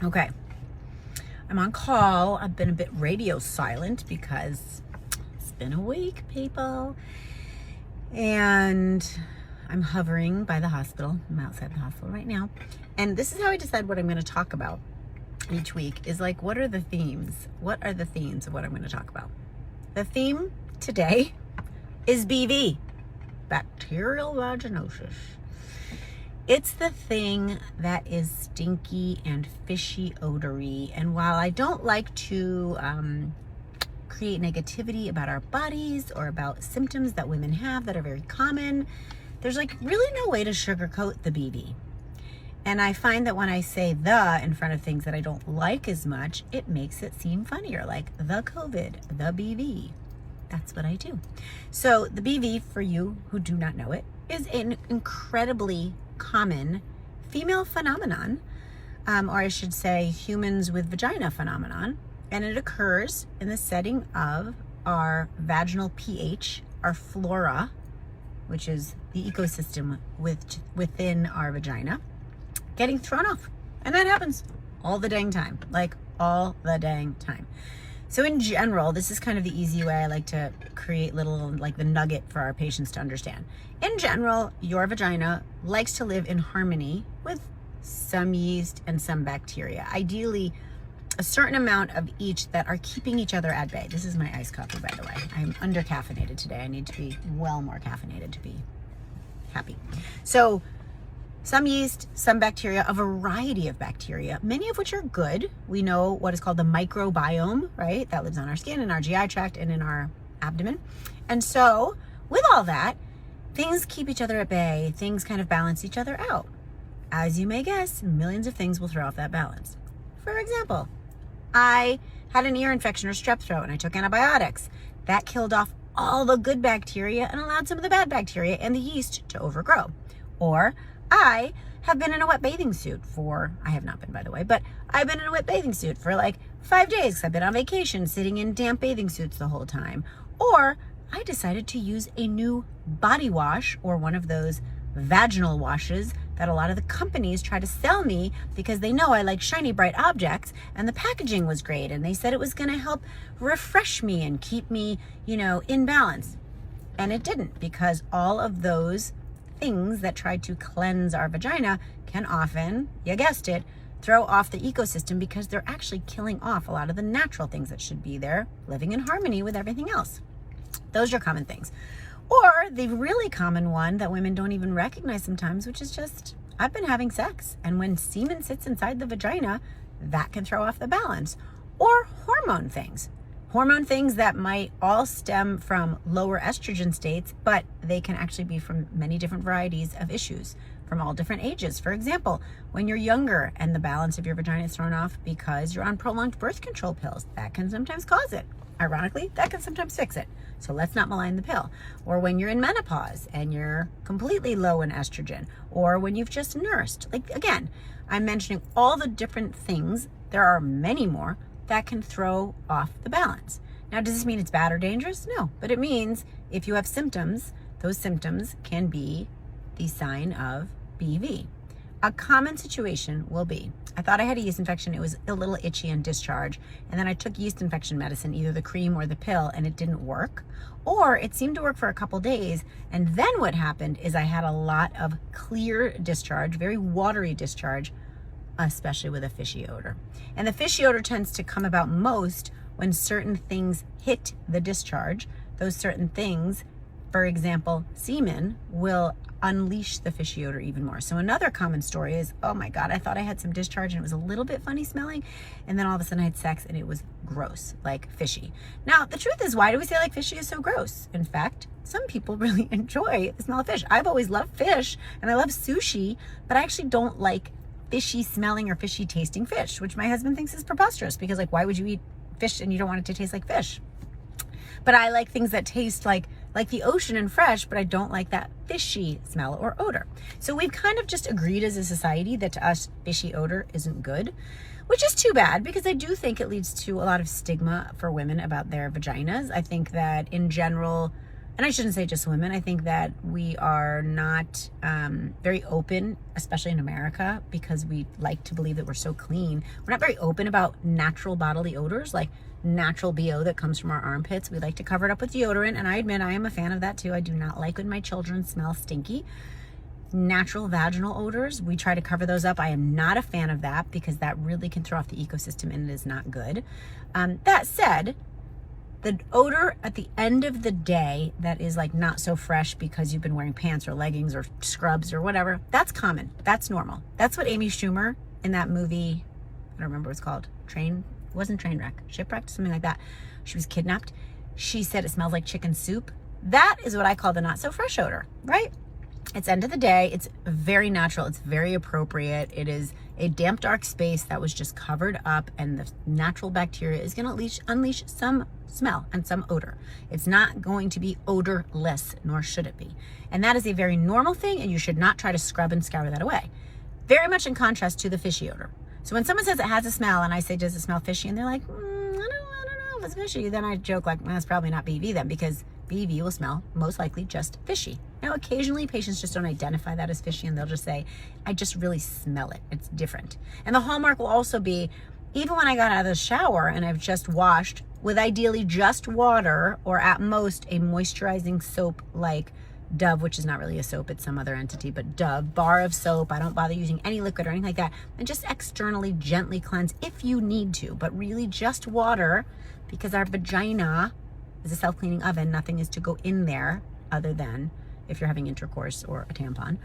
Okay, I'm on call. I've been a bit radio silent because it's been a week, people. And I'm hovering by the hospital. I'm outside the hospital right now. And this is how I decide what I'm going to talk about each week is like, what are the themes? What are the themes of what I'm going to talk about? The theme today is BV, bacterial vaginosis. It's the thing that is stinky and fishy odory. And while I don't like to create negativity about our bodies or about symptoms that women have that are very common, there's like really no way to sugarcoat the BV. And I find that when I say the in front of things that I don't like as much, it makes it seem funnier, like the COVID, the BV. That's what I do. So the BV, for you who do not know it, is an incredibly common female phenomenon, or I should say humans with vagina phenomenon. And it occurs in the setting of our vaginal pH, our flora, which is the ecosystem within our vagina, getting thrown off. And that happens all the dang time, like all the dang time. So in general, this is kind of the easy way I like to create little, like the nugget for our patients to understand. In general, your vagina likes to live in harmony with some yeast and some bacteria. Ideally, a certain amount of each that are keeping each other at bay. This is my iced coffee, by the way. I'm under caffeinated today. I need to be well more caffeinated to be happy. So some yeast, some bacteria, a variety of bacteria, many of which are good. We know what is called the microbiome, right? That lives on our skin, in our GI tract, and in our abdomen. And so with all that, things keep each other at bay. Things kind of balance each other out. As you may guess, millions of things will throw off that balance. For example, I had an ear infection or strep throat and I took antibiotics. That killed off all the good bacteria and allowed some of the bad bacteria and the yeast to overgrow. Or I have been in a wet bathing suit I have not been, by the way, but I've been in a wet bathing suit for like 5 days. I've been on vacation sitting in damp bathing suits the whole time. Or I decided to use a new body wash or one of those vaginal washes that a lot of the companies try to sell me because they know I like shiny, bright objects, and the packaging was great. And they said it was going to help refresh me and keep me, in balance. And it didn't, because all of those things that try to cleanse our vagina can often, you guessed it, throw off the ecosystem because they're actually killing off a lot of the natural things that should be there, living in harmony with everything else. Those are common things. Or the really common one that women don't even recognize sometimes, which is just, I've been having sex. And when semen sits inside the vagina, that can throw off the balance. Or hormone things. Hormone things that might all stem from lower estrogen states, but they can actually be from many different varieties of issues from all different ages. For example, when you're younger and the balance of your vagina is thrown off because you're on prolonged birth control pills, that can sometimes cause it. Ironically, that can sometimes fix it. So let's not malign the pill. Or when you're in menopause and you're completely low in estrogen, or when you've just nursed. Like, again, I'm mentioning all the different things. There are many more that can throw off the balance. Now, does this mean it's bad or dangerous? No, but it means if you have symptoms, those symptoms can be the sign of BV. A common situation will be, I thought I had a yeast infection. It was a little itchy and discharge. And then I took yeast infection medicine, either the cream or the pill, and it didn't work. Or it seemed to work for a couple days. And then what happened is I had a lot of clear discharge, very watery discharge, especially with a fishy odor. And the fishy odor tends to come about most when certain things hit the discharge. Those certain things, for example, semen, will unleash the fishy odor even more. So another common story is, oh my God, I thought I had some discharge and it was a little bit funny smelling. And then all of a sudden I had sex and it was gross, like fishy. Now, the truth is, why do we say like fishy is so gross? In fact, some people really enjoy the smell of fish. I've always loved fish and I love sushi, but I actually don't like fishy smelling or fishy tasting fish, which my husband thinks is preposterous because, like, why would you eat fish and you don't want it to taste like fish? But I like things that taste like the ocean and fresh, but I don't like that fishy smell or odor. So we've kind of just agreed as a society that to us, fishy odor isn't good, which is too bad because I do think it leads to a lot of stigma for women about their vaginas. I think that in general, and I shouldn't say just women, I think that we are not very open, especially in America, because we like to believe that we're so clean. We're not very open about natural bodily odors, like natural BO that comes from our armpits. We like to cover it up with deodorant, and I admit I am a fan of that too. I do not like when my children smell stinky. Natural vaginal odors, we try to cover those up. I am not a fan of that because that really can throw off the ecosystem and it is not good. That said, the odor at the end of the day that is like not so fresh because you've been wearing pants or leggings or scrubs or whatever, that's common. That's normal. That's what Amy Schumer in that movie, I don't remember what it's called, Trainwreck, Shipwrecked, something like that. She was kidnapped. She said it smells like chicken soup. That is what I call the not so fresh odor, right? It's end of the day. It's very natural. It's very appropriate. It is a damp, dark space that was just covered up, and the natural bacteria is going to unleash some smell and some odor. It's not going to be odorless, nor should it be. And that is a very normal thing, and you should not try to scrub and scour that away. Very much in contrast to the fishy odor. So when someone says it has a smell, and I say, does it smell fishy? And they're like, I don't know if it's fishy. Then I joke like, well, it's probably not BV then, because BV will smell most likely just fishy. Now, occasionally patients just don't identify that as fishy, and they'll just say, I just really smell it. It's different. And the hallmark will also be, even when I got out of the shower and I've just washed with ideally just water, or at most a moisturizing soap like Dove, which is not really a soap, it's some other entity, but Dove, bar of soap. I don't bother using any liquid or anything like that. And just externally gently cleanse if you need to, but really just water, because our vagina is a self-cleaning oven. Nothing is to go in there other than if you're having intercourse or a tampon.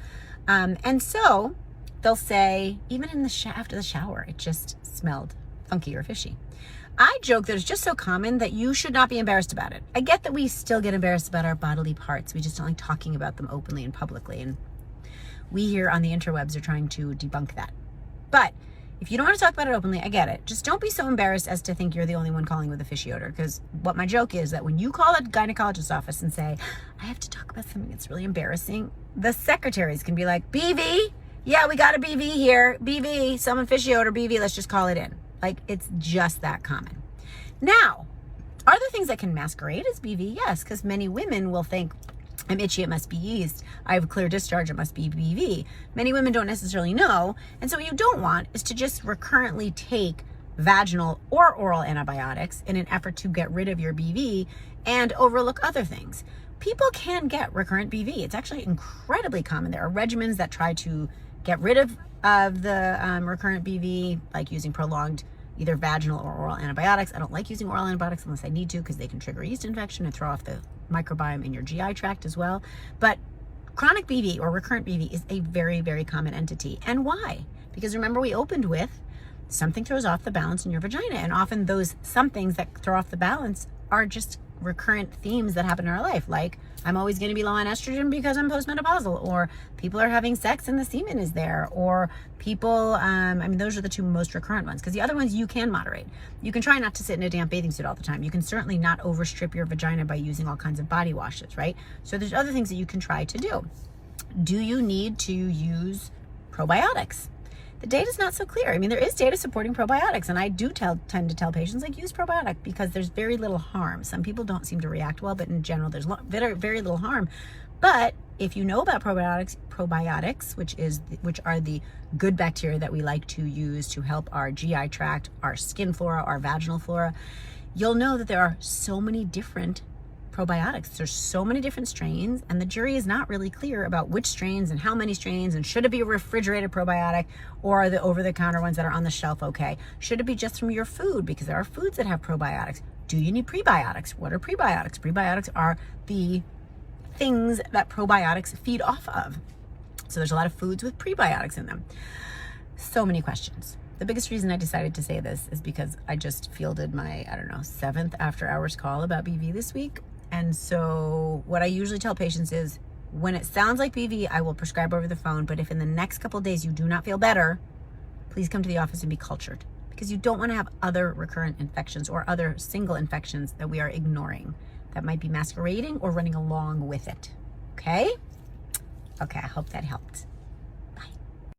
And so they'll say, even in after the shower, it just smelled funky or fishy. I joke that it's just so common that you should not be embarrassed about it. I get that we still get embarrassed about our bodily parts. We just don't like talking about them openly and publicly. And we here on the interwebs are trying to debunk that. But if you don't want to talk about it openly, I get it. Just don't be so embarrassed as to think you're the only one calling with a fishy odor. Because what my joke is that when you call a gynecologist's office and say, I have to talk about something that's really embarrassing, the secretaries can be like, BV? Yeah, we got a BV here. BV, someone fishy odor, BV, let's just call it in. Like, it's just that common. Now, are there things that can masquerade as BV? Yes, because many women will think, I'm itchy, it must be yeast. I have clear discharge, it must be BV. Many women don't necessarily know. And so what you don't want is to just recurrently take vaginal or oral antibiotics in an effort to get rid of your BV and overlook other things. People can get recurrent BV. It's actually incredibly common. There are regimens that try to get rid of the recurrent BV, like using prolonged either vaginal or oral antibiotics. I don't like using oral antibiotics unless I need to, because they can trigger yeast infection and throw off the microbiome in your GI tract as well. But chronic BV or recurrent BV is a very, very common entity. And why? Because remember, we opened with something throws off the balance in your vagina. And often those somethings that throw off the balance are just recurrent themes that happen in our life. Like, I'm always going to be low on estrogen because I'm postmenopausal, or people are having sex and the semen is there, or people, those are the two most recurrent ones, because the other ones you can moderate. You can try not to sit in a damp bathing suit all the time. You can certainly not overstrip your vagina by using all kinds of body washes, right? So there's other things that you can try to do. Do you need to use probiotics? The data is not so clear. I mean, there is data supporting probiotics, and I do tend to tell patients, like, use probiotic because there's very little harm. Some people don't seem to react well, but in general, there's very little harm. But if you know about probiotics, which are the good bacteria that we like to use to help our GI tract, our skin flora, our vaginal flora, you'll know that there are so many different probiotics. There's so many different strains, and the jury is not really clear about which strains and how many strains, and should it be a refrigerated probiotic, or are the over-the-counter ones that are on the shelf okay? Should it be just from your food, because there are foods that have probiotics? Do you need prebiotics? What are prebiotics? Prebiotics are the things that probiotics feed off of. So there's a lot of foods with prebiotics in them. So many questions. The biggest reason I decided to say this is because I just fielded my, 7th after hours call about BV this week. And so what I usually tell patients is, when it sounds like BV, I will prescribe over the phone. But if in the next couple of days you do not feel better, please come to the office and be cultured, because you don't want to have other recurrent infections or other single infections that we are ignoring that might be masquerading or running along with it. Okay? Okay, I hope that helped.